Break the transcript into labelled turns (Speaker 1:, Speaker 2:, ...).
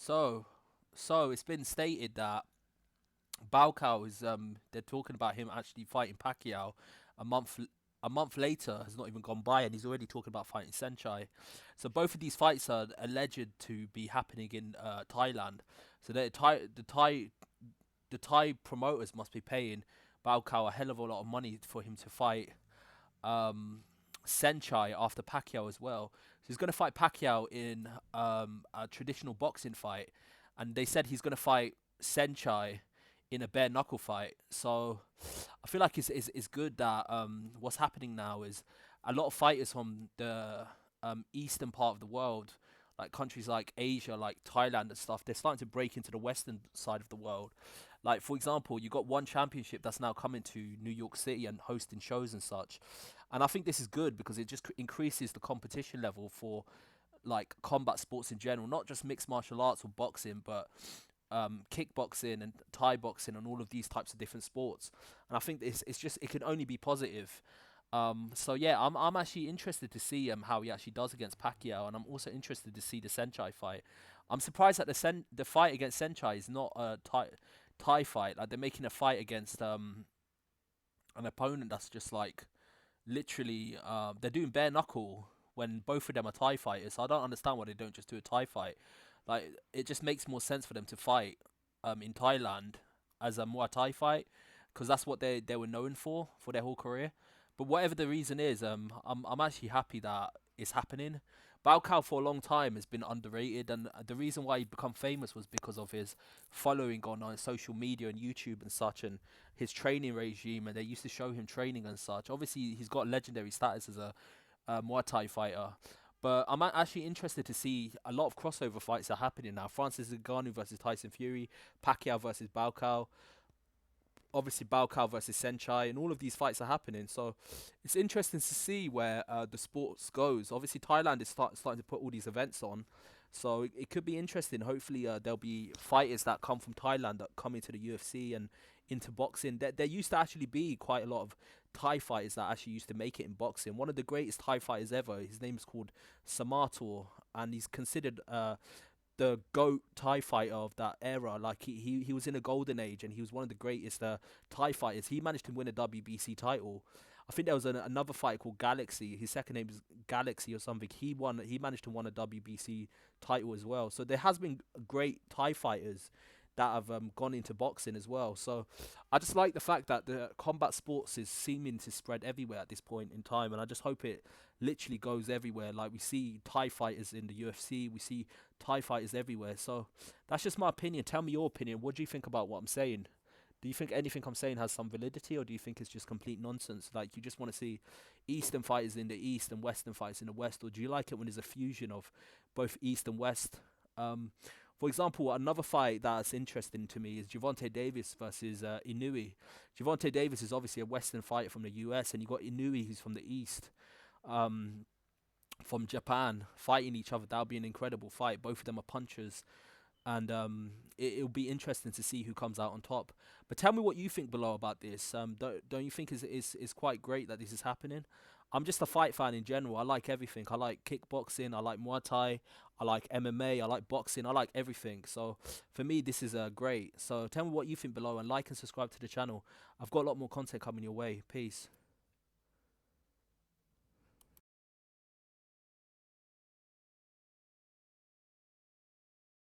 Speaker 1: So, so it's been stated that Buakaw is they're talking about him actually fighting Pacquiao a month a month later has not even gone by and he's already talking about fighting Saenchai. So both of these fights are alleged to be happening in Thailand. So the Thai promoters must be paying Buakaw a hell of a lot of money for him to fight um Saenchai after Pacquiao as well. So he's going to fight Pacquiao in a traditional boxing fight, and they said he's going to fight Saenchai in a bare knuckle fight. So I feel like it's good that what's happening now is a lot of fighters from the eastern part of the world, like countries like Asia, like Thailand and stuff, they're starting to break into the western side of the world. Like for example, you got one championship that's now coming to New York City and hosting shows and such, and I think this is good because it just increases the competition level for like combat sports in general, not just mixed martial arts or boxing, but kickboxing and Thai boxing and all of these types of different sports. And I think it's just it can only be positive. So yeah, I'm actually interested to see how he actually does against Pacquiao, and I'm also interested to see the Senchai fight. I'm surprised that the fight against Senchai is not a Thai fight. Like they're making a fight against an opponent that's just like literally they're doing bare knuckle when both of them are Thai fighters. So I don't understand why they don't just do a Thai fight. Like it just makes more sense for them to fight in Thailand as a Muay Thai fight because that's what they were known for their whole career. But whatever the reason is, I'm actually happy that it's happening. Bao for a long time has been underrated, and the reason why he become famous was because of his following on social media and YouTube and such, and his training regime. And they used to show him training and such. Obviously, he's got legendary status as a Muay Thai fighter. But I'm actually interested to see a lot of crossover fights are happening now. Francis Ngannou versus Tyson Fury, Pacquiao versus Buakaw, obviously Buakaw versus Senchai, and all of these fights are happening. So it's interesting to see where the sports goes. Obviously, Thailand is starting to put all these events on, so it could be interesting. Hopefully, there'll be fighters that come from Thailand that come into the UFC and into boxing. There used to actually be quite a lot of Thai fighters that actually used to make it in boxing. One of the greatest Thai fighters ever, his name is called Samator, and he's considered the GOAT Thai fighter of that era. Like he was in a golden age and he was one of the greatest Thai fighters. He managed to win a WBC title. I think there was another fighter called Galaxy. His second name is Galaxy or something. He managed to win a WBC title as well. So there has been great Thai fighters that have gone into boxing as well. So I just like the fact that the combat sports is seeming to spread everywhere at this point in time, and I just hope it literally goes everywhere. Like we see Thai fighters in the UFC, we see Thai fighters everywhere. So that's just my opinion. Tell me your opinion. What do you think about what I'm saying? Do you think anything I'm saying has some validity, or do you think it's just complete nonsense? Like you just want to see Eastern fighters in the East and Western fighters in the West, or do you like it when there's a fusion of both East and West? Um, for example, another fight that's interesting to me is Javante Davis versus Inui. Javante Davis is obviously a Western fighter from the US, and you got Inui who's from the East. Um, from Japan fighting each other. That'll be an incredible fight. Both of them are punchers, and it'll be interesting to see who comes out on top. But tell me what you think below about this. Don't you think is quite great that this is happening? I'm just a fight fan in general. I like everything. I like kickboxing. I like Muay Thai. I like MMA. I like boxing. I like everything. So for me, this is great. So tell me what you think below and like and subscribe to the channel. I've got a lot more content coming your way. Peace.